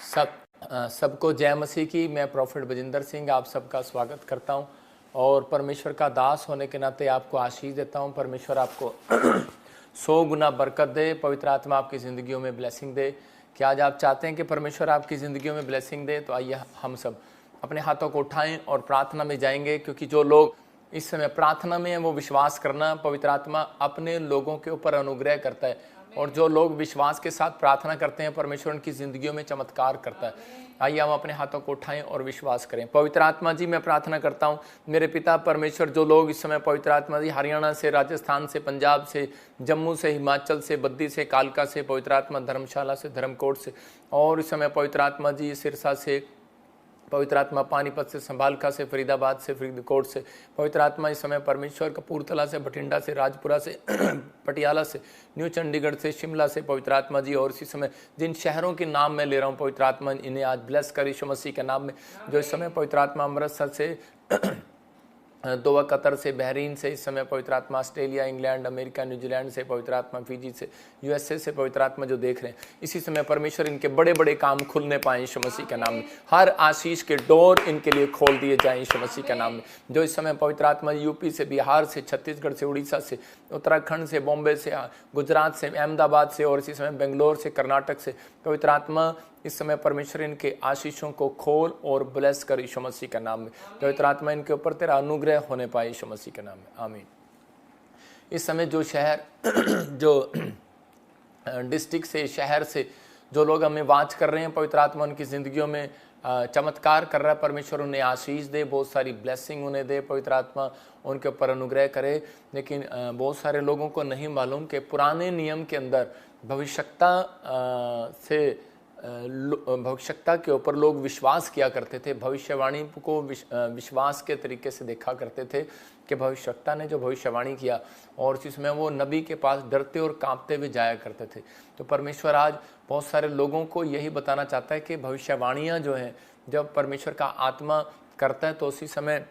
सबको जय मसीह की। मैं प्रॉफिट बजिंदर सिंह आप सबका स्वागत करता हूं और परमेश्वर का दास होने के नाते आपको आशीष देता हूं। परमेश्वर आपको 100 गुना बरकत दे, पवित्र आत्मा आपकी ज़िंदगियों में ब्लेसिंग दे। क्या आज आप चाहते हैं कि परमेश्वर आपकी ज़िंदगियों में ब्लेसिंग दे? तो आइए हम सब अपने हाथों को उठाएं और प्रार्थना में जाएंगे, क्योंकि जो लोग इस समय प्रार्थना में हैं वो विश्वास करना पवित्र आत्मा अपने लोगों के ऊपर अनुग्रह करता है, और जो लोग विश्वास के साथ प्रार्थना करते हैं परमेश्वर उनकी ज़िंदगियों में चमत्कार करता है। आइए हम अपने हाथों को उठाएं और विश्वास करें। पवित्र आत्मा जी, मैं प्रार्थना करता हूं मेरे पिता परमेश्वर, जो लोग इस समय पवित्र आत्मा जी हरियाणा से, राजस्थान से, पंजाब से, जम्मू से, हिमाचल से, बद्दी से, कालका से, पवित्र आत्मा धर्मशाला से, धर्मकोट से, और इस समय पवित्र आत्मा जी सिरसा से, पवित्र आत्मा पानीपत से, संभालका से, फरीदाबाद से, फरीदकोट से, पवित्र आत्मा इस समय परमेश्वर कपूरथला से, बठिंडा से, राजपुरा से, पटियाला से, न्यू चंडीगढ़ से, शिमला से, पवित्र आत्मा जी, और इसी समय जिन शहरों के नाम मैं ले रहा हूँ पवित्र आत्मा इन्हें आज ब्लेस कर यीशु मसीह के नाम में। जो इस समय पवित्र आत्मा अमृतसर से, दोहा, कतर से, बहरीन से, इस समय पवित्र आत्मा ऑस्ट्रेलिया, इंग्लैंड, अमेरिका, न्यूजीलैंड से, पवित्र आत्मा फिजी से, यूएसए से पवित्र आत्मा जो देख रहे हैं, इसी समय परमेश्वर इनके बड़े बड़े काम खुलने पाए यीशु मसीह के नाम में। हर आशीष के डोर इनके लिए खोल दिए जाएं यीशु मसीह के नाम में। जो इस समय पवित्र आत्मा यूपी से, बिहार से, छत्तीसगढ़ से, उड़ीसा से, उत्तराखंड से, बॉम्बे से, गुजरात से, अहमदाबाद से, और इसी समय बेंगलोर से, कर्नाटक से, पवित्र आत्मा इस समय परमेश्वर इनके आशीषों को खोल और ब्लेस कर यीशु मसीह के नाम में। पवित्र आत्मा इनके ऊपर तेरा अनुग्रह होने पाए यीशु मसीह के नाम में, आमीन। इस समय जो शहर जो डिस्ट्रिक्ट से, शहर से जो लोग हमें वाच कर रहे हैं, पवित्र आत्मा उनकी ज़िंदगियों में चमत्कार कर रहा है। परमेश्वर उन्हें आशीष दे, बहुत सारी ब्लेसिंग उन्हें दे, पवित्र आत्मा उनके ऊपर अनुग्रह करे। लेकिन बहुत सारे लोगों को नहीं मालूम कि पुराने नियम के अंदर भविष्यता के ऊपर लोग विश्वास किया करते थे। भविष्यवाणी को विश्वास के तरीके से देखा करते थे कि भविष्यवक्ता ने जो भविष्यवाणी किया, और जिसमें वो नबी के पास डरते और कांपते हुए जाया करते थे। तो परमेश्वर आज बहुत सारे लोगों को यही बताना चाहता है कि भविष्यवाणियाँ जो हैं, जब परमेश्वर का आत्मा करता है तो उसी समय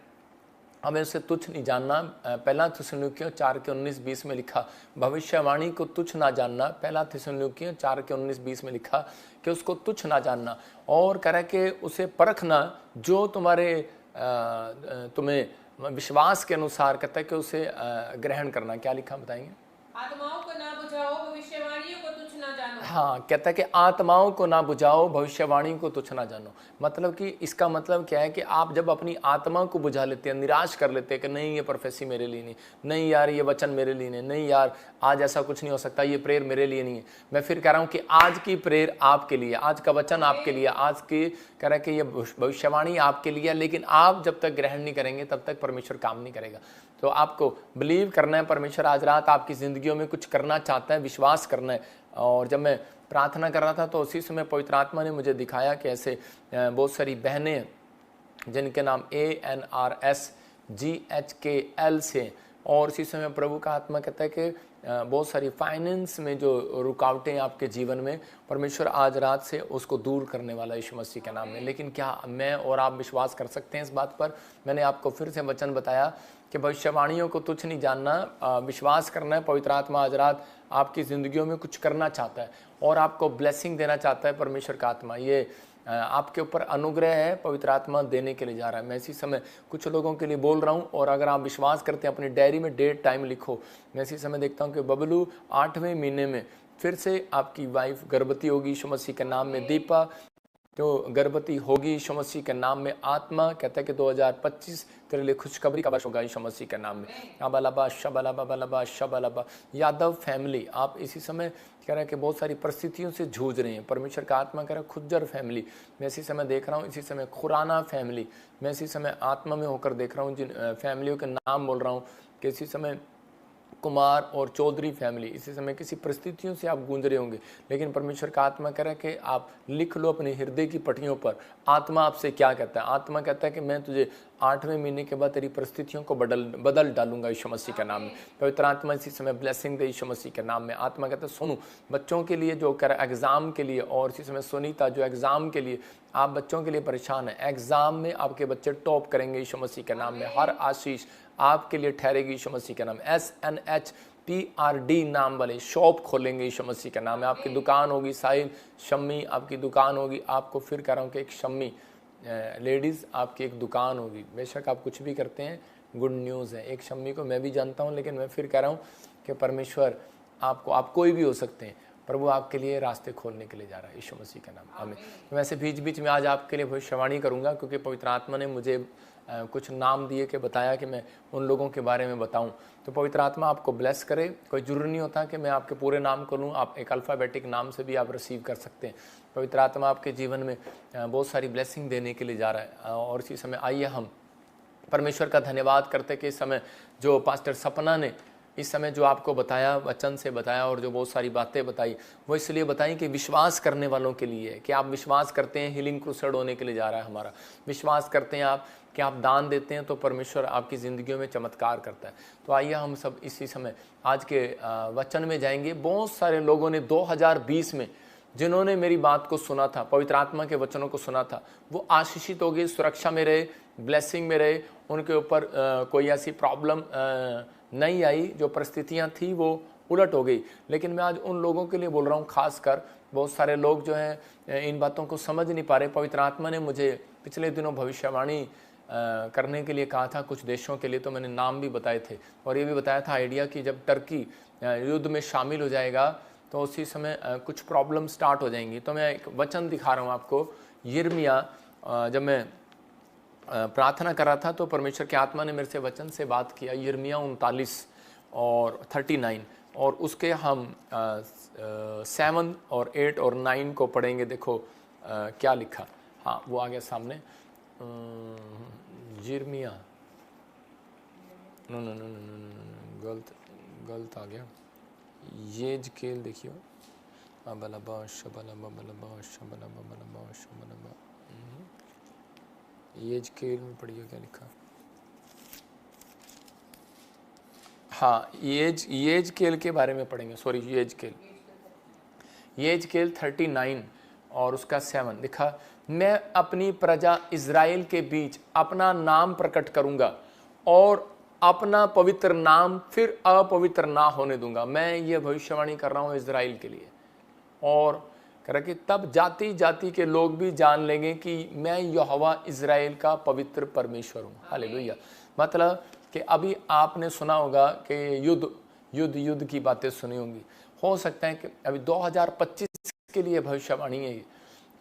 हमें उसे तुच्छ नहीं जानना। पहला थिस्सलुनीकियों 4:19-20 में लिखा, भविष्यवाणी को तुच्छ ना जानना। पहला थिस्सलुनीकियों 4:19-20 में लिखा कि उसको तुच्छ ना जानना, और कह रहा है कि उसे परखना जो तुम्हें विश्वास के अनुसार, कहता है कि उसे ग्रहण करना। क्या लिखा बताएंगे? आत्माओं को ना बुझाओ, भविष्यवाणियों को तुच्छ ना जानो। हाँ, कहता है कि आत्माओं को ना बुझाओ, भविष्यवाणी को तुच्छ ना जानो। मतलब कि इसका मतलब क्या है कि आप जब अपनी आत्मा को बुझा लेते हैं, निराश कर लेते हैं कि नहीं ये प्रोफेसी मेरे लिए नहीं, नहीं यार ये वचन मेरे लिए नहीं यार आज ऐसा कुछ नहीं हो सकता, ये प्रेयर मेरे लिए नहीं है। मैं फिर कह रहा हूँ कि आज की प्रेयर आपके लिए, आज का वचन आपके लिए, आज की कह रहा है कि ये भविष्यवाणी आपके लिए, लेकिन आप जब तक ग्रहण नहीं करेंगे तब तक परमेश्वर काम नहीं करेगा। तो आपको बिलीव करना है, परमेश्वर आज रात आपकी ज़िंदगियों में कुछ करना चाहता है, विश्वास करना है। और जब मैं प्रार्थना कर रहा था तो उसी समय पवित्र आत्मा ने मुझे दिखाया कि ऐसे बहुत सारी बहनें जिनके नाम ANRSGHKL से, और इसी समय प्रभु का आत्मा कहता है कि बहुत सारी फाइनेंस में जो रुकावटें आपके जीवन में, परमेश्वर आज रात से उसको दूर करने वाला यीशु मसीह के नाम में। लेकिन क्या मैं और आप विश्वास कर सकते हैं इस बात पर? मैंने आपको फिर से वचन बताया कि भविष्यवाणियों को तुच्छ नहीं जानना, विश्वास करना है। पवित्र आत्मा आज रात आपकी ज़िंदगियों में कुछ करना चाहता है और आपको ब्लेसिंग देना चाहता है। परमेश्वर का आत्मा ये आपके ऊपर अनुग्रह है, पवित्र आत्मा देने के लिए जा रहा है। मैं इसी समय कुछ लोगों के लिए बोल रहा हूँ, और अगर आप विश्वास करते हैं अपनी डायरी में डेट टाइम लिखो। मैं इसी समय देखता हूँ कि बबलू 8वें महीने में फिर से आपकी वाइफ गर्भवती होगी यीशु मसीह के नाम में। दीपा जो गर्भवती होगी यीशु मसीह के नाम में। आत्मा कहता है कि 2025 तेरे लिए खुशखबरी का वर्ष होगा यीशु मसीह के नाम में। अबलबा शबलबा बलबा शबलबा। यादव फैमिली, आप इसी समय कह रहे हैं कि बहुत सारी परिस्थितियों से जूझ रहे हैं। परमेश्वर का आत्मा कह रहा है खुज्जर फैमिली, मैं इसी समय देख रहा हूँ। इसी समय खुराना फैमिली, मैं इसी समय आत्मा में होकर देख रहा हूँ। जिन फैमिलियों के नाम बोल रहा हूँ कि इसी समय कुमार और चौधरी फैमिली, इसी समय किसी परिस्थितियों से आप गूंज रहे होंगे, लेकिन परमेश्वर का आत्मा कह रहा है कि आप लिख लो अपने हृदय की पटियों पर आत्मा आपसे क्या कहता है। आत्मा कहता है कि मैं तुझे 8वें महीने के बाद तेरी परिस्थितियों को बदल डालूंगा यीशु मसीह के नाम में। पवित्र आत्मा इसी समय ब्लेसिंग दे यीशु मसीह के नाम में। आत्मा कहता है सुनो बच्चों के लिए जो कर एग्जाम के लिए, और इसी समय सुनीता जो एग्जाम के लिए, आप बच्चों के लिए परेशान है, एग्जाम में आपके बच्चे टॉप करेंगे यीशु मसीह के नाम में। हर आशीष आपके लिए ठहरेगी यीशु मसीह के नाम। SNH PRD नाम वाले शॉप खोलेंगे यीशु मसीह का नाम है। आपकी दुकान होगी, साहिल शम्मी आपकी दुकान होगी। आपको फिर कह रहा हूँ कि एक शम्मी लेडीज़ आपकी एक दुकान होगी। बेशक आप कुछ भी करते हैं, गुड न्यूज़ है। एक शम्मी को मैं भी जानता हूँ, लेकिन मैं फिर कह रहा हूँ कि परमेश्वर आपको, आप कोई भी हो सकते हैं, प्रभु आपके लिए रास्ते खोलने के लिए जा रहा है यीशु मसीह का नाम। आमीन। तो वैसे बीच बीच में आज आपके लिए भविष्यवाणी करूंगा, क्योंकि पवित्र आत्मा ने मुझे कुछ नाम दिए कि बताया कि मैं उन लोगों के बारे में बताऊं। तो पवित्र आत्मा आपको ब्लेस करे। कोई जरूरी नहीं होता कि मैं आपके पूरे नाम को लूँ, आप एक अल्फ़ाबेटिक नाम से भी आप रिसीव कर सकते हैं। पवित्र आत्मा आपके जीवन में बहुत सारी ब्लेसिंग देने के लिए जा रहा है। और इसी समय आइए हम परमेश्वर का धन्यवाद करते कि इस समय जो पास्टर सपना ने इस समय जो आपको बताया, वचन से बताया, और जो बहुत सारी बातें बताई, वो इसलिए बताई कि विश्वास करने वालों के लिए है। कि आप विश्वास करते हैं हीलिंग क्रूसेड होने के लिए जा रहा है हमारा। विश्वास करते हैं आप कि आप दान देते हैं तो परमेश्वर आपकी ज़िंदगियों में चमत्कार करता है। तो आइए हम सब इसी समय आज के वचन में जाएंगे। बहुत सारे लोगों ने 2020 में जिन्होंने मेरी बात को सुना था, पवित्र आत्मा के वचनों को सुना था, वो आशीषित हो गए, सुरक्षा में रहे, ब्लेसिंग में रहे। उनके ऊपर कोई ऐसी प्रॉब्लम नहीं आई, जो परिस्थितियां थी वो उलट हो गई। लेकिन मैं आज उन लोगों के लिए बोल रहा हूँ, खासकर बहुत सारे लोग जो हैं इन बातों को समझ नहीं पा रहे। पवित्र आत्मा ने मुझे पिछले दिनों भविष्यवाणी करने के लिए कहा था कुछ देशों के लिए, तो मैंने नाम भी बताए थे और ये भी बताया था आइडिया कि जब टर्की युद्ध में शामिल हो जाएगा तो उसी समय कुछ प्रॉब्लम स्टार्ट हो जाएंगी। तो मैं एक वचन दिखा रहा हूँ आपको, यिर्मयाह। जब मैं प्रार्थना कर रहा था तो परमेश्वर की आत्मा ने मेरे से वचन से बात किया, यिर्मयाह 39 और 39, और उसके हम 7 और 8 और 9 को पढ़ेंगे। देखो क्या लिखा, हाँ वो आ गया सामने। Jeremiah, no no no no no, गलत आ गया। यहेजकेल देखियो, यहेजकेल में पढ़िए क्या लिखा। हाँ यहेजकेल के बारे में पढ़ेंगे, सॉरी यहेजकेल 39 और उसका 7 लिखा, मैं अपनी प्रजा इज़राइल के बीच अपना नाम प्रकट करूंगा और अपना पवित्र नाम फिर अपवित्र ना होने दूंगा। मैं ये भविष्यवाणी कर रहा हूँ इज़राइल के लिए, और कह रहा कि तब जाति जाति के लोग भी जान लेंगे कि मैं यहोवा इज़राइल का पवित्र परमेश्वर हूँ। हालेलुया। मतलब कि अभी आपने सुना होगा कि युद्ध की बातें सुनी होंगी। हो सकता है कि अभी 2025 के लिए भविष्यवाणी है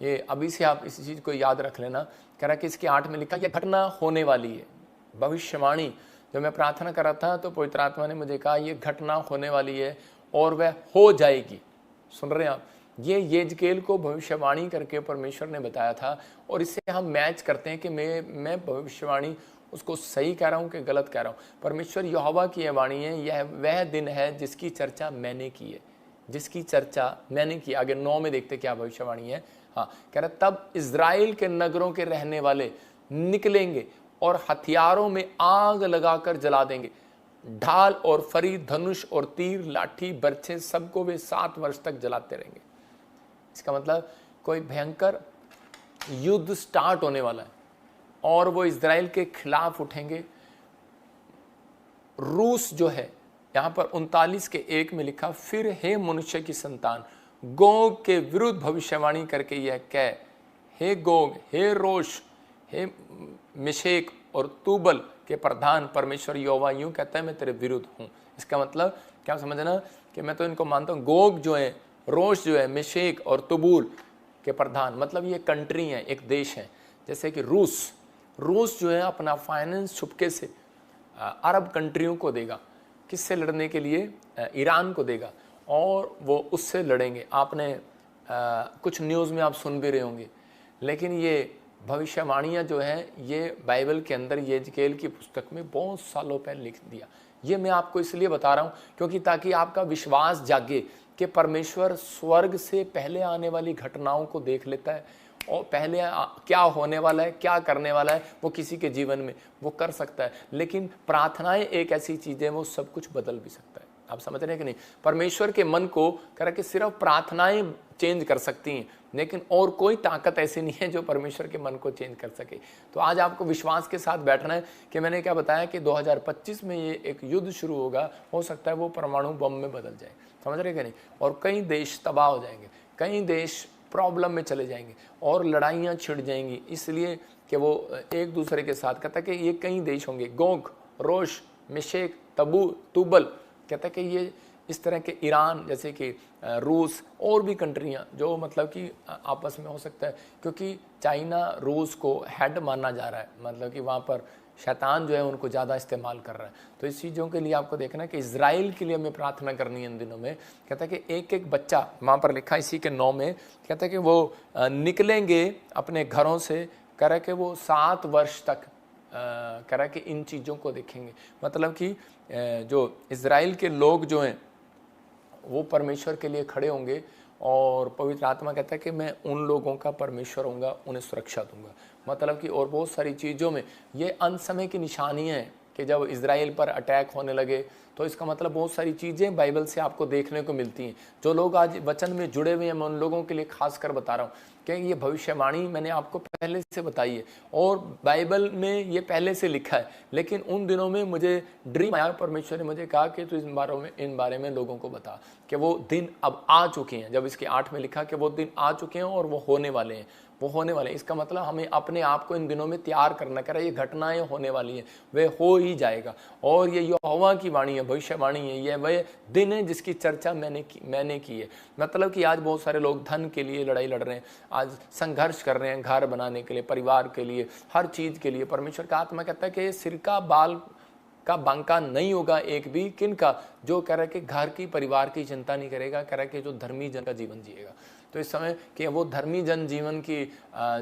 ये अभी से आप इस चीज़ को याद रख लेना। कह रहा कि इसके 8 में लिखा, यह घटना होने वाली है। भविष्यवाणी जब मैं प्रार्थना कर रहा था तो पवित्र आत्मा ने मुझे कहा ये घटना होने वाली है और वह हो जाएगी। सुन रहे हैं आप, ये यहेजकेल को भविष्यवाणी करके परमेश्वर ने बताया था, और इससे हम मैच करते हैं कि मैं भविष्यवाणी उसको सही कह रहा हूँ कि गलत कह रहा हूँ। परमेश्वर यहोवा की यह वाणी है, यह वह दिन है जिसकी चर्चा मैंने की है, जिसकी चर्चा मैंने की। आगे 9 में देखते क्या भविष्यवाणी है। हाँ, कह रहा तब इज़राइल के नगरों के रहने वाले निकलेंगे और हथियारों में आग लगाकर जला देंगे। ढाल और फरी, धनुष और तीर, लाठी, बर्छे, सबको वे 7 वर्ष तक जलाते रहेंगे। इसका मतलब कोई भयंकर युद्ध स्टार्ट होने वाला है और वो इज़राइल के खिलाफ उठेंगे। रूस जो है, यहाँ पर 39 के 1 में लिखा, फिर हे मनुष्य की संतान, गोग के विरुद्ध भविष्यवाणी करके यह कह, हे गोग, हे रोश, हे मिशेक और तूबल के प्रधान, परमेश्वर यहोवा यूं कहता है मैं तेरे विरुद्ध हूँ। इसका मतलब क्या समझना कि मैं तो इनको मानता हूँ। गोग जो है, रोश जो है, मिशेक और तुबूल के प्रधान, मतलब ये कंट्री है, एक देश है। जैसे कि रूस जो है अपना फाइनेंस छुपके से अरब कंट्रियों को देगा। किससे लड़ने के लिए? ईरान को देगा, और वो उससे लड़ेंगे। आपने कुछ न्यूज़ में आप सुन भी रहे होंगे। लेकिन ये भविष्यवाणियाँ जो हैं ये बाइबल के अंदर यहेजकेल की पुस्तक में बहुत सालों पहले लिख दिया। ये मैं आपको इसलिए बता रहा हूँ क्योंकि ताकि आपका विश्वास जागे कि परमेश्वर स्वर्ग से पहले आने वाली घटनाओं को देख लेता है, और पहले क्या होने वाला है, क्या करने वाला है, वो किसी के जीवन में वो कर सकता है। लेकिन प्रार्थनाएं एक ऐसी चीज़ है, वो सब कुछ बदल भी सकता है। आप समझ रहे हैं कि नहीं? परमेश्वर के मन को कह रहा कि सिर्फ प्रार्थनाएं चेंज कर सकती हैं, लेकिन और कोई ताकत ऐसी नहीं है जो परमेश्वर के मन को चेंज कर सके। तो आज आपको विश्वास के साथ बैठना है कि मैंने क्या बताया कि 2025 में ये एक युद्ध शुरू होगा, हो सकता है वो परमाणु बम में बदल जाए, समझ रहे कि नहीं, और कई देश तबाह हो जाएंगे, कई देश प्रॉब्लम में चले जाएंगे और लड़ाइयाँ छिड़ जाएंगी, इसलिए कि वो एक दूसरे के साथ, कहता है कि ये कई देश होंगे, गोग, रोश, मेशेक, तुबल, कहता है कि ये इस तरह के ईरान जैसे कि रूस और भी कंट्रियाँ जो मतलब कि आपस में हो सकता है, क्योंकि चाइना रूस को हेड माना जा रहा है, मतलब कि वहाँ पर शैतान जो है उनको ज़्यादा इस्तेमाल कर रहा है। तो इस चीज़ों के लिए आपको देखना है कि इज़राइल के लिए हमें प्रार्थना करनी है इन दिनों में। कहता है कि एक एक बच्चा, वहाँ पर लिखा इसी के 9 में, कहता है कि वो निकलेंगे अपने घरों से, कह रहा है कि वो 7 वर्ष तक कह रहा है कि इन चीज़ों को देखेंगे। मतलब कि जो इज़राइल के लोग जो हैं वो परमेश्वर के लिए खड़े होंगे और पवित्र आत्मा कहता है कि मैं उन लोगों का परमेश्वर होऊंगा, उन्हें सुरक्षा दूंगा। मतलब कि और बहुत सारी चीज़ों में ये अंत समय की निशानियाँ हैं कि जब इज़राइल पर अटैक होने लगे, तो इसका मतलब बहुत सारी चीज़ें बाइबल से आपको देखने को मिलती हैं। जो लोग आज वचन में जुड़े हुए हैं, मैं उन लोगों के लिए खास कर बता रहा हूँ कि ये भविष्यवाणी मैंने आपको पहले से बताई है और बाइबल में ये पहले से लिखा है, लेकिन उन दिनों में मुझे ड्रीम आया, परमेश्वर ने मुझे कहा कि तू इन बारे में लोगों को बता कि वो दिन अब आ चुके हैं। जब इसके 8 में लिखा कि वो दिन आ चुके हैं और वो होने वाले हैं, वो होने वाले हैं, इसका मतलब हमें अपने आप को इन दिनों में तैयार करना। कह रहा है ये घटनाएं होने वाली हैं, वे हो ही जाएगा। और ये यहोवा की वाणी है, भविष्यवाणी है, ये वह दिन है जिसकी चर्चा मैंने की है। मतलब कि आज बहुत सारे लोग धन के लिए लड़ाई लड़ रहे हैं, आज संघर्ष कर रहे हैं, घर बनाने के लिए, परिवार के लिए, हर चीज़ के लिए। परमेश्वर का आत्मा कहता है कि सिर का बाल का बांका नहीं होगा एक भी, किन का, जो कह रहा है कि घर की परिवार की चिंता नहीं करेगा, कह रहा है कि जो धर्मी जन का जीवन जिएगा। तो इस समय कि वो धर्मी जन जीवन की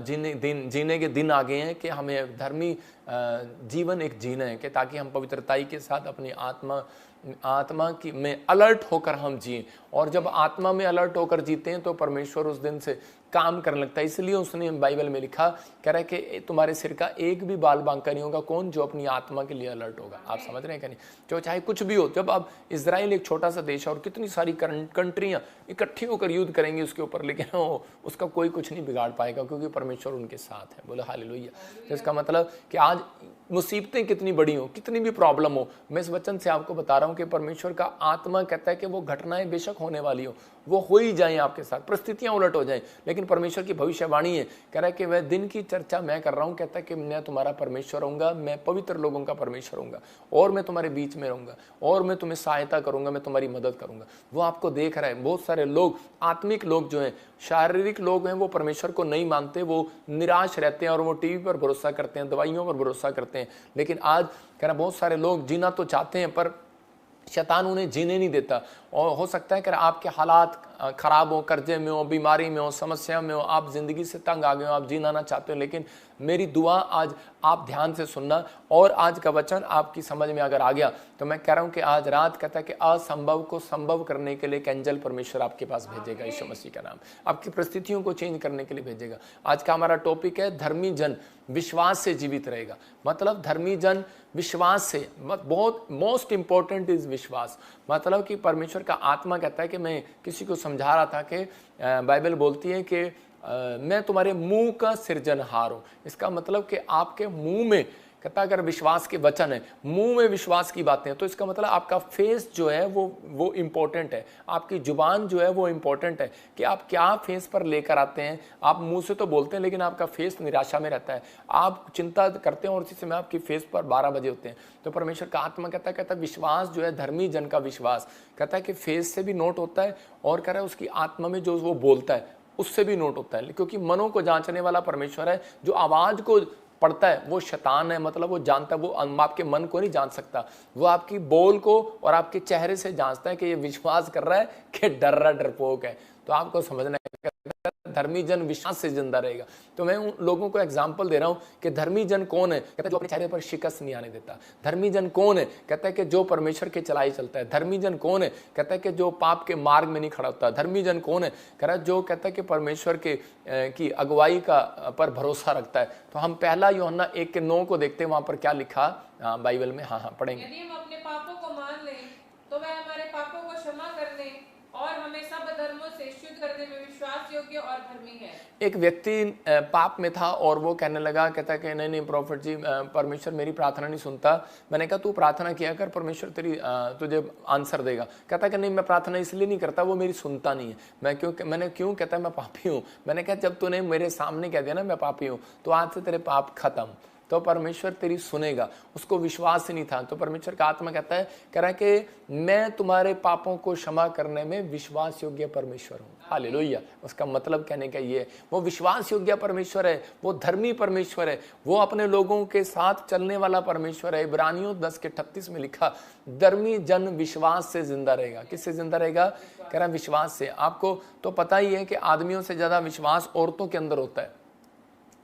जीने के दिन आ गए हैं कि हमें धर्मी जीवन एक जीना है कि ताकि हम पवित्रताई के साथ अपनी आत्मा की में अलर्ट होकर हम जिए। और जब आत्मा में अलर्ट होकर जीते हैं तो परमेश्वर उस दिन से काम करने लगता है। इसलिए उसने बाइबल में लिखा, कह रहा है कि तुम्हारे सिर का एक भी बाल बांका नहीं होगा, कौन, जो अपनी आत्मा के लिए अलर्ट होगा। आप समझ रहे हैं कि नहीं, जो चाहे कुछ भी हो। जब अब इजराइल एक छोटा सा देश है और कितनी सारी कंट्रियां इकट्ठी होकर युद्ध करेंगी उसके ऊपर, लेकिन उसका कोई कुछ नहीं बिगाड़ पाएगा क्योंकि परमेश्वर उनके साथ है। बोले हालेलुया। तो इसका मतलब कि आज मुसीबतें कितनी बड़ी हो, कितनी भी प्रॉब्लम हो, मैं इस वचन से आपको बता रहा हूं कि परमेश्वर का आत्मा कहता है कि वो घटनाएं बेशक होने वाली हो, वो हो ही जाएं आपके साथ, परिस्थितियां उलट हो जाएं, लेकिन परमेश्वर की भविष्यवाणी है। कह रहा है कि वह दिन की चर्चा मैं कर रहा हूं। कहता है कि मैं तुम्हारा परमेश्वर होऊंगा, मैं पवित्र लोगों का परमेश्वर होऊंगा और मैं तुम्हारे बीच में रहूंगा और मैं तुम्हें सहायता करूंगा, मैं तुम्हारी मदद करूंगा। वो आपको देख रहा है। बहुत सारे लोग, आत्मिक लोग जो हैं, शारीरिक लोग हैं, वो परमेश्वर को नहीं मानते, वो निराश रहते हैं और वो टीवी पर भरोसा करते हैं, दवाइयों पर भरोसा करते हैं। लेकिन आज कह रहा बहुत सारे लोग जीना तो चाहते हैं पर शैतान उन्हें जीने नहीं देता। और हो सकता है कि आपके हालात खराब हो, कर्जे में हो, बीमारी में हो, समस्या में हो, आप जिंदगी से तंग आ गए हो, आप जीना ना चाहते हो, लेकिन मेरी दुआ आज आप ध्यान से सुनना। और आज का वचन आपकी समझ में अगर आ गया तो मैं कह रहा हूं कि आज रात कहता है कि असंभव को संभव करने के लिए एक एंजल परमेश्वर आपके पास भेजेगा, यीशु मसीह का नाम, आपकी परिस्थितियों को चेंज करने के लिए भेजेगा। आज का हमारा टॉपिक है धर्मी जन विश्वास से जीवित रहेगा। मतलब धर्मी जन विश्वास से, बहुत मोस्ट इंपॉर्टेंट इज विश्वास। मतलब कि परमेश्वर का आत्मा कहता है कि मैं किसी को समझा रहा था कि बाइबल बोलती है कि मैं तुम्हारे मुंह का सृजनहार हूं। इसका मतलब कि आपके मुंह में, कहता अगर विश्वास के वचन है, मुंह में विश्वास की बातें हैं, तो इसका मतलब आपका फेस जो है वो इंपॉर्टेंट है, आपकी जुबान जो है वो इंपॉर्टेंट है कि आप क्या फेस पर लेकर आते हैं। आप मुंह से तो बोलते हैं लेकिन आपका फेस निराशा में रहता है, आप चिंता करते हैं और इसी समय आपकी फेस पर 12 बजे होते हैं। तो परमेश्वर का आत्मा कहता है विश्वास जो है, धर्मी जन का विश्वास, कहता है कि फेस से भी नोट होता है और कह रहा है उसकी आत्मा में जो वो बोलता है उससे भी नोट होता है, क्योंकि मनों को जांचने वाला परमेश्वर है। जो आवाज को पढ़ता है वो शैतान है, मतलब वो जानता है, वो आपके मन को नहीं जान सकता, वो आपकी बोल को और आपके चेहरे से जांचता है कि ये विश्वास कर रहा है कि डर रहा, डरपोक है। तो आपको समझना है धर्मी जन विश्वास से जिंदा रहेगा। तो मैं उन लोगों को एग्जांपल दे रहा हूं कि धर्मी जन कौन है। कहता है जो अपने चेहरे पर शिकस्त नहीं आने देता। धर्मी जन कौन है? कहता है कि जो परमेश्वर के चलाई चलता है। धर्मी जन कौन है? कहता है कि जो पाप के मार्ग में नहीं खड़ा होता। धर्मी जन कौन है? कह रहा है जो कहता है कि परमेश्वर के की अगुवाई का पर भरोसा रखता है। तो हम पहला यूहन्ना 1:9 को देखते हैं, वहां पर क्या लिखा बाइबल में। हाँ पढ़ेंगे। यदि हम अपने पापों को मान लें तो वह हमारे पापों को क्षमा करने और हमें सब धर्मों से शुद्ध करने में विश्वास योग्य और धर्मी है। एक व्यक्ति पाप में था और वो कहने लगा, कहता कि नहीं प्रॉफिट जी, परमेश्वर मेरी प्रार्थना नहीं सुनता। मैंने कहा तू प्रार्थना किया कर, परमेश्वर तेरी तुझे आंसर देगा। कहता कि नहीं मैं प्रार्थना इसलिए नहीं करता, वो मेरी सुनता नहीं है। मैंने क्यों? कहता मैं पापी हूँ। मैंने कहा जब तूने मेरे सामने कह दिया ना मैं पापी हूँ, तो आज से तेरे पाप खत्म, तो परमेश्वर तेरी सुनेगा। उसको विश्वास ही नहीं था। तो परमेश्वर का आत्मा कहता है, कह रहा है कि मैं तुम्हारे पापों को क्षमा करने में विश्वास योग्य परमेश्वर हूँ। हालेलुया। उसका मतलब कहने का ये है, वो विश्वास योग्य परमेश्वर है, वो धर्मी परमेश्वर है, वो अपने लोगों के साथ चलने वाला परमेश्वर है। इब्रानियों 10:38 में लिखा, धर्मी जन विश्वास से जिंदा रहेगा। किससे जिंदा रहेगा? कह रहा विश्वास से। आपको तो पता ही है कि आदमियों से ज्यादा विश्वास औरतों के अंदर होता है।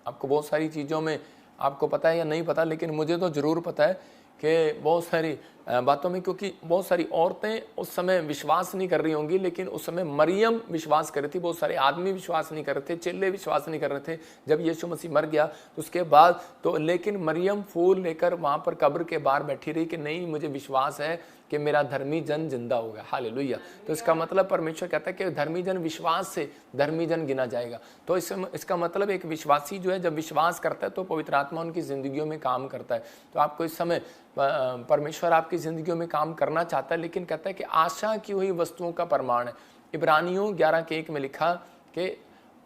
आपको बहुत सारी चीजों में आपको पता है या नहीं पता, लेकिन मुझे तो जरूर पता है कि बहुत सारी बातों में, क्योंकि बहुत सारी औरतें उस समय विश्वास नहीं कर रही होंगी, लेकिन उस समय मरियम विश्वास कर रही थी। बहुत सारे आदमी विश्वास नहीं कर रहे थे, चेले विश्वास नहीं कर रहे थे जब यीशु मसीह मर गया तो उसके बाद तो, लेकिन मरियम फूल लेकर वहां पर कब्र के बाहर बैठी रही कि नहीं मुझे विश्वास है कि मेरा धर्मी जन जिंदा होगा। हालेलुया। तो इसका मतलब परमेश्वर कहता है कि धर्मी जन विश्वास से धर्मी जन गिना जाएगा। तो इसका मतलब एक विश्वासी जो है जब विश्वास करता है तो पवित्र आत्मा उनकी जिंदगियों में काम करता है। तो आपको इस समय परमेश्वर आपकी जिंदगियों में काम करना चाहता है, लेकिन कहता है कि आशा की हुई वस्तुओं का प्रमाण है। इब्रानियों 11:1 में लिखा कि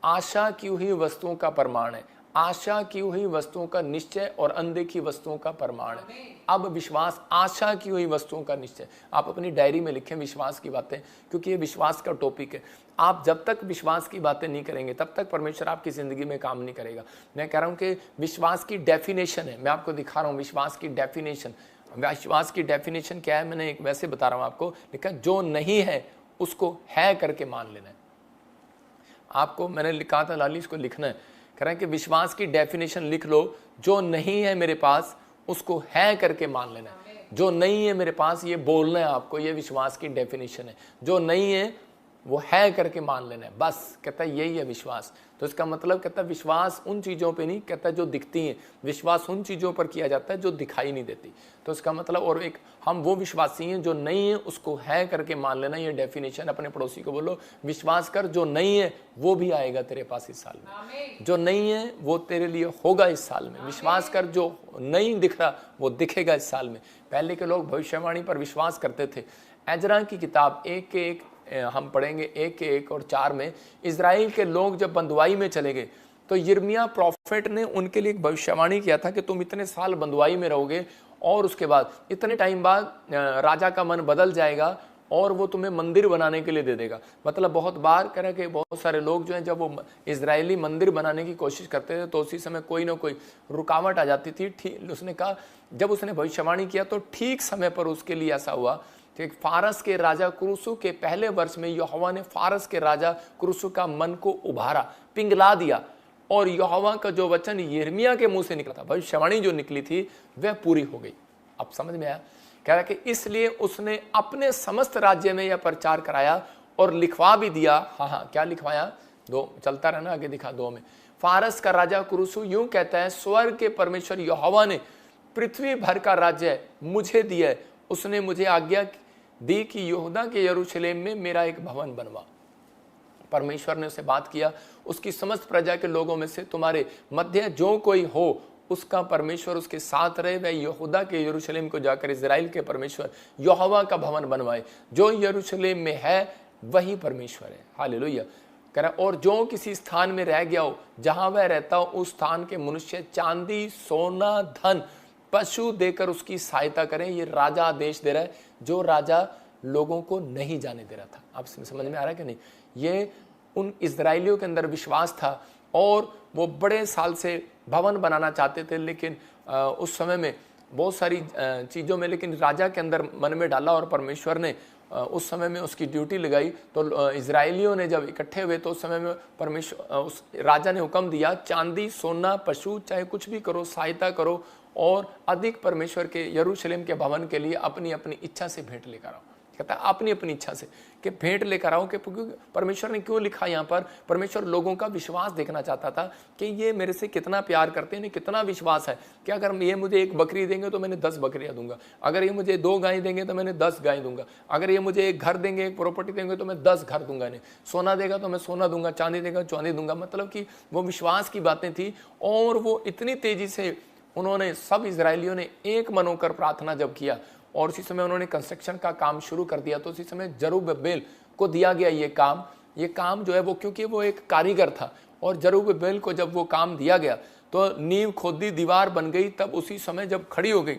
आशा की हुई वस्तुओं का प्रमाण है, आशा की हुई वस्तुओं का निश्चय और अनदेखी वस्तुओं का प्रमाण है। अब विश्वास आशा की हुई वस्तुओं का निश्चय। आप अपनी डायरी में लिखें विश्वास की बातें, क्योंकि ये विश्वास का टॉपिक है। आप जब तक विश्वास की बातें नहीं करेंगे तब तक परमेश्वर आपकी जिंदगी में काम नहीं करेगा। मैं कह रहा हूं कि विश्वास की डेफिनेशन है, मैं आपको दिखा रहा हूं विश्वास की डेफिनेशन। विश्वास की डेफिनेशन क्या है? मैंने एक वैसे बता रहा हूं आपको, लिखा जो नहीं है उसको है करके मान लेना है। आपको मैंने लिखा था लाली, इसको लिखना है। कह रहा है कि विश्वास की डेफिनेशन लिख लो, जो नहीं है मेरे पास उसको है करके मान लेना है। जो नहीं है मेरे पास ये बोलना है आपको, ये विश्वास की डेफिनेशन है। जो नहीं है वो है करके मान लेना है, बस। कहता है यही है विश्वास। तो इसका मतलब कहता है विश्वास उन चीज़ों पे नहीं, कहता है जो दिखती हैं। विश्वास उन चीज़ों पर किया जाता है जो दिखाई नहीं देती। तो इसका मतलब, और एक हम वो विश्वासी हैं जो नहीं है उसको है करके मान लेना। ये डेफिनेशन अपने पड़ोसी को बोलो, विश्वास कर जो नहीं है वो भी आएगा तेरे पास इस साल में। जो नहीं है वो तेरे लिए होगा इस साल में। विश्वास कर जो नहीं दिख रहा वो दिखेगा इस साल में। पहले के लोग भविष्यवाणी पर विश्वास करते थे। एजरा की किताब 1:1 हम पढ़ेंगे, 1:1 और 4 में, इजराइल के लोग जब बंधुआई में चले गए तो यिर्मयाह प्रॉफिट ने उनके लिए एक भविष्यवाणी किया था कि तुम इतने साल बंधुआई में रहोगे और उसके बाद इतने टाइम बाद राजा का मन बदल जाएगा और वो तुम्हें मंदिर बनाने के लिए दे देगा। मतलब बहुत बार कह रहे कि बहुत सारे लोग जो हैं जब वो इजरायली मंदिर बनाने की कोशिश करते थे तो उसी समय कोई ना कोई रुकावट आ जाती थी। ठीक उसने कहा, जब उसने भविष्यवाणी किया तो ठीक समय पर उसके लिए ऐसा हुआ कि फारस के राजा कुरुसु के पहले वर्ष में यहोवा ने फारस के राजा कुरुसु का मन को उभारा, पिंगला दिया, और यहोवा का जो वचन यिर्मयाह के मुंह से निकला था, भविष्यवाणी जो निकली थी वह पूरी हो गई। अब समझ में आया? कह रहा कि इसलिए उसने अपने समस्त राज्य में यह प्रचार कराया और लिखवा भी दिया। हाँ, क्या लिखवाया? 2 चलता रहना, आगे दिखा 2 में। फारस का राजा कुरुसु यूं कहता है, स्वर्ग के परमेश्वर यहोवा ने पृथ्वी भर का राज्य मुझे दिया है। उसने मुझे आज्ञा दी कि यहूदा के यरूशलेम में मेरा एक भवन बनवा। परमेश्वर ने उससे बात किया, उसकी समस्त प्रजा के लोगों में से तुम्हारे मध्य जो कोई हो उसका परमेश्वर उसके साथ रहे, वह यहूदा के यरूशलेम को जाकर इजराइल के परमेश्वर यहोवा का भवन बनवाए। जो यरूशलेम में है वही परमेश्वर है। हालेलुया। कह रहा, और जो किसी स्थान में रह गया हो जहां वह रहता हो उस स्थान के मनुष्य चांदी, सोना, धन, पशु देकर उसकी सहायता करें। ये राजा आदेश दे रहा है, जो राजा लोगों को नहीं जाने दे रहा था। आप समझ में आ रहा है कि नहीं? ये उन इजराइलियों के अंदर विश्वास था और वो बड़े साल से भवन बनाना चाहते थे, लेकिन उस समय में बहुत सारी चीज़ों में, लेकिन राजा के अंदर मन में डाला और परमेश्वर ने उस समय में उसकी ड्यूटी लगाई। तो इजराइलियों ने जब इकट्ठे हुए तो उस समय में परमेश्वर, उस राजा ने हुक्म दिया, चांदी, सोना, पशु, चाहे कुछ भी करो, सहायता करो और अधिक परमेश्वर के यरूशलेम के भवन के लिए अपनी अपनी इच्छा से भेंट लेकर आओ। कहता है अपनी अपनी इच्छा से कि भेंट लेकर आओ। कि परमेश्वर ने क्यों लिखा यहाँ पर, परमेश्वर लोगों का विश्वास देखना चाहता था कि ये मेरे से कितना प्यार करते हैं, कितना विश्वास है कि अगर ये मुझे 1 बकरी देंगे तो मैंने 10 बकरियां दूंगा, अगर ये मुझे 2 गाय देंगे तो मैंने 10 गाय दूंगा, अगर ये मुझे 1 घर देंगे, 1 प्रॉपर्टी देंगे तो मैं 10 घर दूंगा, इन्हें सोना देगा तो मैं सोना दूंगा, चांदी देगा चांदी दूंगा। मतलब कि वो विश्वास की बातें थी। और वो इतनी तेजी से उन्होंने सब इजरायलियों ने एक मन होकर प्रार्थना जब किया और उसी समय उन्होंने कंस्ट्रक्शन का काम शुरू कर दिया। तो उसी समय जरुब्बाबेल को दिया गया ये काम जो है वो, क्योंकि वो एक कारीगर था और जरुब्बाबेल को जब वो काम दिया गया तो नींव खोदी, दीवार बन गई। तब उसी समय जब खड़ी हो गई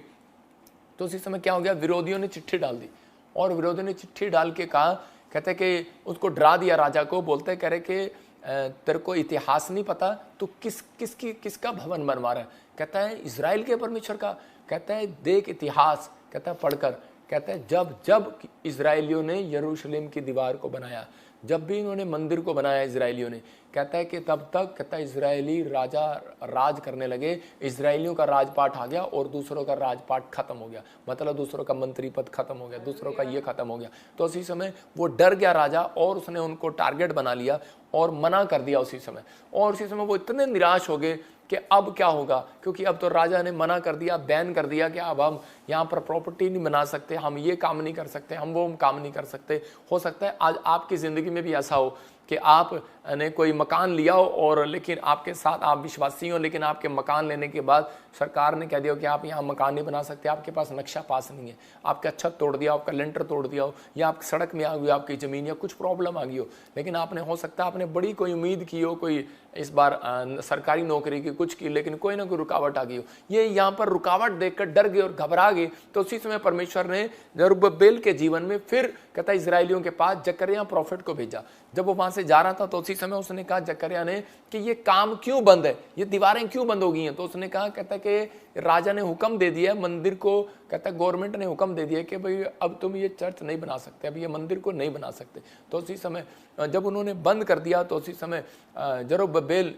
तो उसी समय क्या हो गया, विरोधियों ने चिट्ठी डाल दी और विरोधियों ने चिट्ठी डाल के कहा, कहते कि उसको डरा दिया राजा को। बोलते कह रहे कि तेरे को इतिहास नहीं पता, तो किसका भवन बनवा रहा है। कहता है इजराइल के परमेश्वर का। कहता है देख इतिहास, कहता है पढ़कर, कहता है जब इजराइलियों ने यरूशलेम की दीवार को बनाया, जब भी इन्होंने मंदिर को बनाया इजराइलियों ने, कहता है कि तब तक, कहता है इजरायली राजा राज करने लगे, इजराइलियों का राजपाट आ गया और दूसरों का राजपाट खत्म हो गया। मतलब दूसरों का मंत्री पद खत्म हो गया, दूसरों का ये खत्म हो गया। तो उसी समय वो डर गया राजा और उसने उनको टारगेट बना लिया और मना कर दिया उसी समय। और उसी समय वो इतने निराश हो गए कि अब क्या होगा, क्योंकि अब तो राजा ने मना कर दिया, बैन कर दिया कि अब हम यहाँ पर प्रॉपर्टी नहीं बना सकते, हम ये काम नहीं कर सकते, हम वो काम नहीं कर सकते। हो सकता है आज आपकी ज़िंदगी में भी ऐसा हो कि आपने कोई मकान लिया हो और लेकिन आपके साथ आप विश्वासी हो, लेकिन आपके मकान लेने के बाद सरकार ने कह दिया कि आप यहाँ मकान नहीं बना सकते, आपके पास नक्शा पास नहीं है, आपका छत तोड़ दिया, आपका लेंटर तोड़ दिया हो, या आप सड़क में आ गई आपकी ज़मीन, या कुछ प्रॉब्लम आ गई हो। लेकिन आपने हो सकता है आपने बड़ी कोई उम्मीद की हो, कोई इस बार सरकारी नौकरी की कुछ की, लेकिन कोई ना कोई रुकावट आ गई हो। ये यहाँ पर रुकावट देखकर डर गए और घबरा गए। तो उसी समय परमेश्वर ने जरुब्बाबेल के जीवन में फिर, कहता है इजराइलियों के पास जकर्याह प्रोफेट को भेजा। जब वो वहां से जा रहा था तो उसी समय उसने कहा जकर्याह ने कि ये काम क्यों बंद है, ये दीवारें क्यों बंद हो गई हैं। तो उसने कहा, कहता है कि राजा ने हुक्म दे दिया मंदिर को, कहता है गवर्नमेंट ने हुक्म दे दिया कि भाई अब तुम ये चर्च नहीं बना सकते, अब ये मंदिर को नहीं बना सकते। तो उसी समय जब उन्होंने बंद कर दिया तो उसी समय जरुब्बाबेल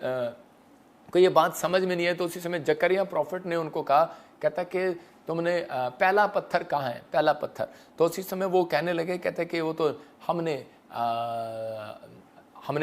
को ये बात समझ में नहीं है। तो उसी समय जकर्याह प्रोफेट ने उनको कहा, कहता कि तुमने पहला पत्थर कहाँ है, पहला पत्थर। तो उसी समय वो कहने लगे, कहते कि वो तो हमने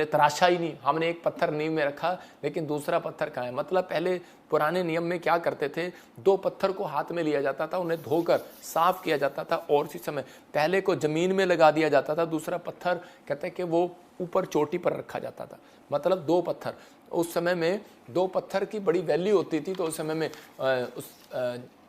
तराशा ही नहीं, हमने एक पत्थर नींव में रखा, लेकिन दूसरा पत्थर कहाँ है। मतलब पहले पुराने नियम में क्या करते थे, 2 पत्थर को हाथ में लिया जाता था, उन्हें धोकर साफ किया जाता था और उसी समय पहले को जमीन में लगा दिया जाता था, दूसरा पत्थर कहते हैं कि वो ऊपर चोटी पर रखा जाता था। मतलब 2 पत्थर, उस समय में 2 पत्थर की बड़ी वैल्यू होती थी। तो उस समय में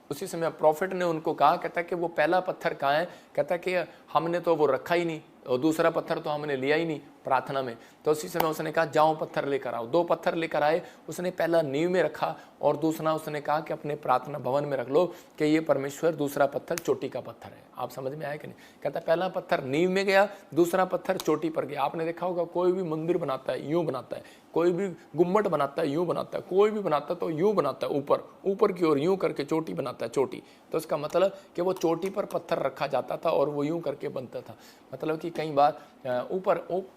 उसी समय प्रॉफिट ने उनको कहा, कहता है कि वो पहला पत्थर कहाँ है। कहता है कि हमने तो वो रखा ही नहीं और दूसरा पत्थर तो हमने लिया ही नहीं प्रार्थना में। तो उसी समय उसने कहा जाओ पत्थर लेकर आओ। 2 पत्थर लेकर आए, उसने पहला नींव में रखा और दूसरा उसने कहा कि अपने प्रार्थना भवन में रख लो कि ये परमेश्वर, दूसरा पत्थर चोटी का पत्थर है। आप समझ में आया कि नहीं। कहता पहला पत्थर नींव में गया, दूसरा पत्थर चोटी पर गया। आपने देखा होगा कोई भी मंदिर बनाता है यूं बनाता है, कोई भी गुम्मट बनाता है यूं बनाता है, कोई भी बनाता है तो यूं बनाता है, ऊपर की ओर यूं करके चोटी बनाता है, चोटी। तो इसका मतलब कि वो चोटी पर पत्थर रखा जाता था और वो यूं करके बनता था। मतलब कि कई बार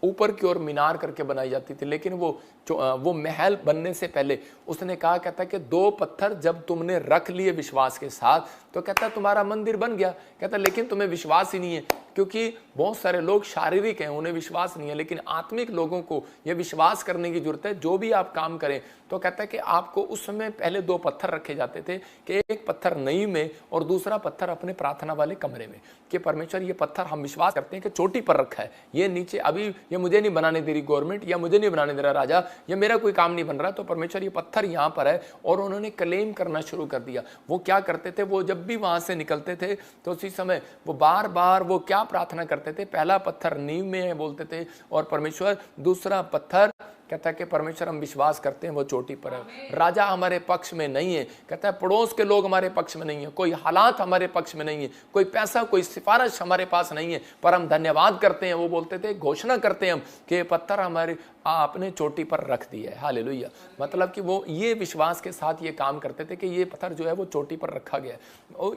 ऊपर की ओर मीनार करके बनाई जाती थी, लेकिन वो महल बनने से पहले उसने कहा, कहता कि 2 पत्थर जब तुमने रख लिए विश्वास के साथ, तो कहता तुम्हारा मंदिर बन गया। कहता लेकिन तुम्हें विश्वास ही नहीं है, क्योंकि बहुत सारे लोग शारीरिक हैं, उन्हें विश्वास नहीं है, लेकिन आत्मिक लोगों को यह विश्वास करने की जरूरत है। जो भी आप काम करें, तो कहता है कि आपको उस समय पहले 2 पत्थर रखे जाते थे कि एक पत्थर नींव में और दूसरा पत्थर अपने प्रार्थना वाले कमरे में, कि परमेश्वर ये पत्थर हम विश्वास करते हैं कि चोटी पर रखा है, ये नीचे अभी ये मुझे नहीं बनाने दे रही गवर्नमेंट, या मुझे नहीं बनाने दे रहा राजा, ये मेरा कोई काम नहीं बन रहा, तो परमेश्वर ये पत्थर यहाँ पर है। और उन्होंने क्लेम करना शुरू कर दिया। वो क्या करते थे, वो जब भी वहां से निकलते थे तो उसी समय वो बार बार वो क्या प्रार्थना करते थे, पहला पत्थर नींव में है बोलते थे और परमेश्वर, दूसरा पत्थर कहता है कि परमेश्वर हम विश्वास करते हैं वो चोटी पर है। राजा हमारे पक्ष में नहीं है, कहता है पड़ोस के लोग हमारे पक्ष में नहीं है, कोई हालात हमारे पक्ष में नहीं है, कोई पैसा कोई सिफारिश हमारे पास नहीं है, पर हम धन्यवाद करते हैं। वो बोलते थे, घोषणा करते हैं हम कि ये पत्थर हमारे आपने चोटी पर रख दिया है। हालेलुया। मतलब कि वो ये विश्वास के साथ ये काम करते थे कि ये पत्थर जो है वो चोटी पर रखा गया है।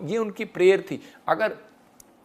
ये उनकी प्रेयर थी। अगर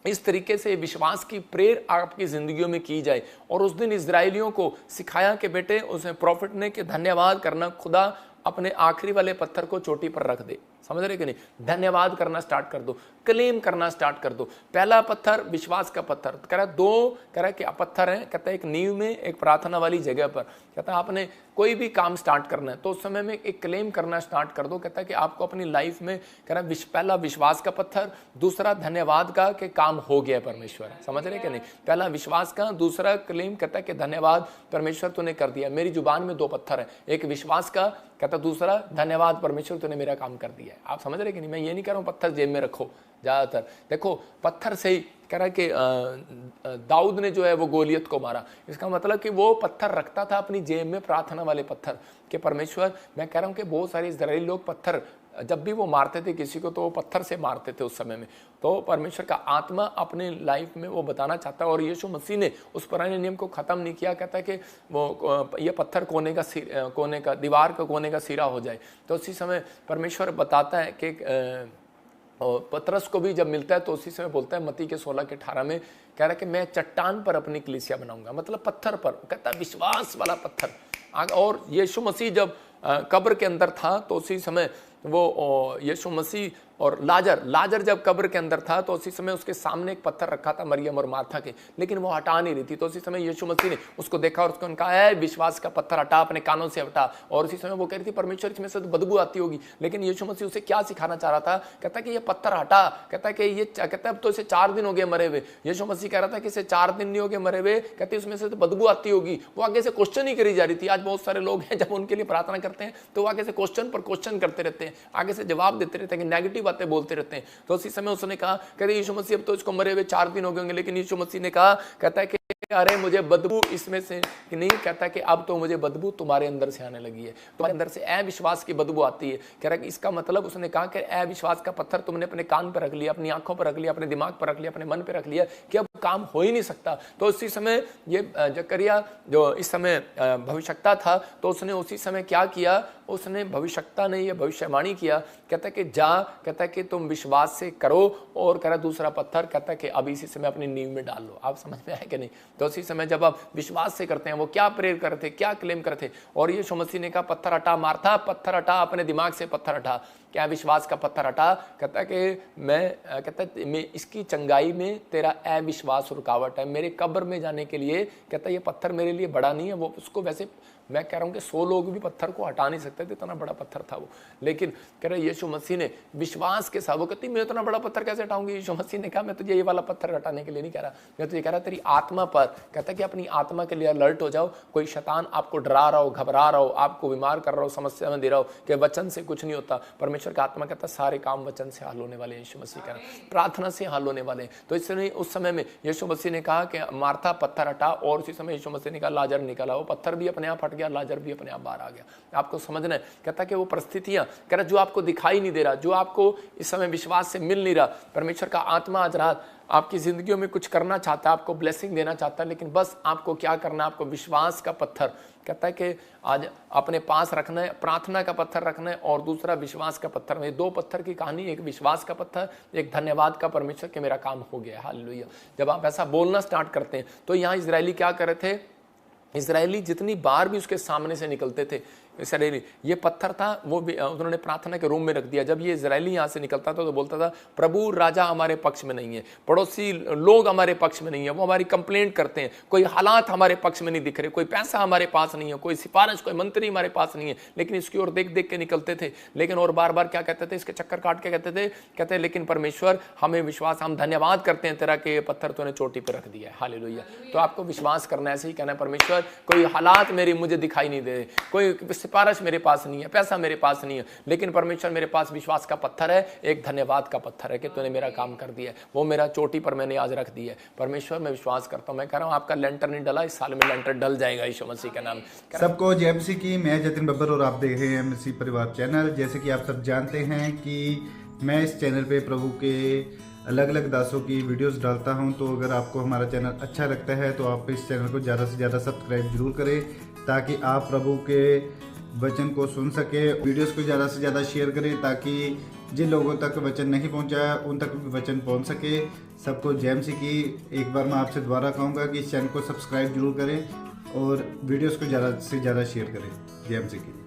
इस तरीके से विश्वास की प्रेयर आपकी जिंदगियों में की जाए, और उस दिन इजराइलियों को सिखाया कि बेटे, उसने प्रॉफिट ने कि धन्यवाद करना, खुदा अपने आखिरी वाले पत्थर को चोटी पर रख दे। समझ रहे कि नहीं? धन्यवाद करना स्टार्ट कर दो, क्लेम करना स्टार्ट कर दो। पहला पत्थर विश्वास का पत्थर, कह रहा दो, कह रहा क्या पत्थर है, कहता है एक नींव में, एक प्रार्थना वाली जगह पर। कहता है आपने कोई भी काम स्टार्ट करना है तो उस समय में एक क्लेम करना स्टार्ट कर दो। कहता है कि आपको अपनी लाइफ में, कह रहा पहला विश्वास का पत्थर, दूसरा धन्यवाद का कि काम हो गया परमेश्वर। समझ रहे कि नहीं? पहला विश्वास का, दूसरा क्लेम, कहता है कि धन्यवाद परमेश्वर तूने कर दिया। मेरी जुबान में दो पत्थर है, एक विश्वास का, कहता दूसरा धन्यवाद परमेश्वर तूने मेरा काम कर दिया है। आप समझ रहे कि नहीं? मैं ये नहीं कह रहा हूं पत्थर जेब में रखो ज्यादातर। देखो पत्थर से ही कह रहा कि दाऊद ने जो है वो गोलियत को मारा, इसका मतलब कि वो पत्थर रखता था अपनी जेब में, प्रार्थना वाले पत्थर के परमेश्वर। मैं कह रहा हूं कि बहुत सारे इस्राएली लोग पत्थर जब भी वो मारते थे किसी को तो वो पत्थर से मारते थे उस समय में। तो परमेश्वर का आत्मा अपने लाइफ में वो बताना चाहता है, और यीशु मसीह ने उस पुराने नियम को खत्म नहीं किया। कहता है कि वो ये पत्थर कोने का दीवार का कोने का सिरा हो जाए। तो उसी समय परमेश्वर बताता है कि और पतरस को भी जब मिलता है तो उसी समय बोलता है मत्ती के 16 के 18 में, कह रहा है कि मैं चट्टान पर अपनी कलीसिया बनाऊंगा, मतलब पत्थर पर। कहता है विश्वास वाला पत्थर। और यीशु मसीह जब कब्र के अंदर था तो उसी समय वो यीशु मसीह और लाजर जब कब्र के अंदर था तो उसी समय उसके सामने एक पत्थर रखा था मरियम और मार्था के, लेकिन वो हटा नहीं रही थी। तो उसी समय यीशु मसीह ने उसको देखा और उसको कहा है विश्वास का पत्थर हटा, अपने कानों से हटा। और उसी समय वो कह रही थी परमेश्वर इसमें से तो बदबू आती होगी, लेकिन यीशु मसीह उसे क्या सिखाना चाह रहा था? कहता कि ये पत्थर हटा। कहता कि ये, कहता अब तो इसे 4 दिन हो गए मरे हुए। यीशु मसीह कह रहा था कि इसे 4 दिन नहीं हो गए मरे हुए, कहते उसमें से तो बदबू आती होगी। वो आगे से क्वेश्चन ही करी जा रही थी। आज बहुत सारे लोग हैं जब उनके लिए प्रार्थना करते हैं तो वो आगे से क्वेश्चन पर क्वेश्चन करते रहते हैं, आगे से जवाब देते रहते हैं, नेगेटिव बातें बोलते रहते हैं। तो उसी समय उसने कहा, कहते यीशु मसीह अब तो इसको मरे हुए 4 दिन हो गए होंगे, लेकिन यीशु मसीह ने कहा, कहता है कि अरे मुझे बदबू इसमें से नहीं, कहता कि अब तो मुझे बदबू तुम्हारे अंदर से आने लगी है, तुम्हारे अंदर से अविश्वास की बदबू आती है। कह रहा कि इसका मतलब उसने कहा कि अविश्वास का पत्थर तुमने अपने कान पर रख लिया, अपनी आंखों पर रख लिया, अपने दिमाग पर रख लिया, अपने मन पर रख लिया कि अब काम हो ही नहीं सकता। तो उसी समय ये जकरिया जो इस समय भविष्यवक्ता था तो उसने उसी समय क्या किया? उसने भविष्यवक्ता ने यह भविष्यवाणी किया, कहता कि जा, कहता कि तुम विश्वास से करो, और कह रहा दूसरा पत्थर, कहता कि अब इसी समय अपनी नींव में डाल लो। आप समझ में आए कि नहीं? तो उसी समय जब आप विश्वास से करते हैं, वो क्या प्रेयर करते, क्या क्लेम करते, और यीशु मसीह ने कहा पत्थर हटा, मार्था पत्थर हटा, अपने दिमाग से पत्थर हटा, क्या विश्वास का पत्थर हटा। कहता कि मैं इसकी चंगाई में तेरा अविश्वास रुकावट है, मेरे कब्र में जाने के लिए। कहता ये पत्थर मेरे लिए बड़ा नहीं है, वो उसको वैसे मैं कह रहा हूँ कि 100 लोग भी पत्थर को हटा नहीं सकते थे, इतना बड़ा पत्थर था वो। लेकिन कह रहे यीशु मसीह ने विश्वास के साथ, वो कहती मैं इतना बड़ा पत्थर कैसे हटाऊंगी? यीशु मसीह ने कहा मैं तुझे ये वाला पत्थर हटाने के लिए नहीं कह रहा, मैं तुझे कह रहा तेरी आत्मा पर। कहता कि अपनी आत्मा के लिए अलर्ट हो जाओ। कोई शैतान आपको डरा रहा हो, घबरा रहा हो, आपको बीमार कर रहा हो, समस्या में दे रहा हो कि वचन से कुछ नहीं होता, परमेश्वर का आत्मा कहता सारे काम वचन से हल होने वाले हैं। यीशु मसीह कह रहा प्रार्थना से हल होने वाले हैं। तो इसलिए उस समय में यीशु मसीह ने कहा कि मार्था पत्थर हटा, और उसी समय यीशु मसीह ने कहा लाजर निकला। वो पत्थर भी अपने आप हट गया, लाजर भी अपने बाहर आ गया। आपको समझना है। कहता कि वो परिस्थितियां, कह रहा जो आपको दिखाई नहीं दे रहा, जो आपको इस समय विश्वास से मिल नहीं रहा, परमेश्वर का आत्मा आज रात आपकी जिंदगियों में कुछ करना चाहता है, आपको ब्लेसिंग देना चाहता है, लेकिन बस आपको क्या करना है? आपको विश्वास का पत्थर, कहता है कि आज अपने पास रखना है, प्रार्थना का पत्थर रखना है, और दूसरा विश्वास का पत्थर। ये 2 पत्थर की कहानी, एक विश्वास का पत्थर, एक धन्यवाद का परमेश्वर कि मेरा काम हो गया, हालेलुया। जब आप ऐसा बोलना स्टार्ट करते हैं तो यहाँ इजरायली क्या कर रहे थे? इजरायली जितनी बार भी उसके सामने से निकलते थे, इसराइली, ये पत्थर था वो भी उन्होंने प्रार्थना के रूम में रख दिया। जब ये इजरायली यहाँ से निकलता था तो बोलता था प्रभु राजा हमारे पक्ष में नहीं है, पड़ोसी लोग हमारे पक्ष में नहीं है, वो हमारी कंप्लेंट करते हैं, कोई हालात हमारे पक्ष में नहीं दिख रहे, कोई पैसा हमारे पास नहीं है, कोई सिफारिश, कोई मंत्री हमारे पास नहीं है, लेकिन इसकी ओर देख देख के निकलते थे। लेकिन और बार बार क्या कहते थे? इसके चक्कर काट के कहते लेकिन परमेश्वर हमें विश्वास, हम धन्यवाद करते हैं तेरा कि ये पत्थर तूने चोटी पर रख दिया है, हालेलुया। तो आपको विश्वास करना, ऐसे ही कहना है परमेश्वर कोई हालात मेरे मुझे दिखाई नहीं दे रहे, कोई सिफारिश मेरे पास नहीं है, पैसा मेरे पास नहीं है, लेकिन परमेश्वर मेरे पास विश्वास का पत्थर है, एक धन्यवाद का पत्थर है कि तूने मेरा काम कर दिया है, वो मेरा चोटी पर मैंने आज रख दिया है। परमेश्वर मैं विश्वास करता हूं, मैं कह रहा हूं आपका लेंटर नहीं डला, इस साल में लेंटर डल जाएगा यीशु मसीह के नाम। सबको जय मसीह की। मैं जतिन बब्बर और आप देख रहे हैं मसीह परिवार चैनल। जैसे कि आप सब जानते हैं कि मैं इस चैनल पे प्रभु के अलग अलग दासों की वीडियोस डालता हूं, तो अगर आपको हमारा चैनल अच्छा लगता है तो आप इस चैनल को ज़्यादा से ज़्यादा सब्सक्राइब जरूर करें, ताकि आप प्रभु के वचन को सुन सके। वीडियोस को ज़्यादा से ज़्यादा शेयर करें ताकि जिन लोगों तक वचन नहीं पहुंचा उन तक भी वचन पहुंच सके। सबको जय मसीह की। एक बार मैं आपसे दोबारा कहूँगा कि इस चैनल को सब्सक्राइब जरूर करें और वीडियोस को ज़्यादा से ज़्यादा शेयर करें। जय मसीह की।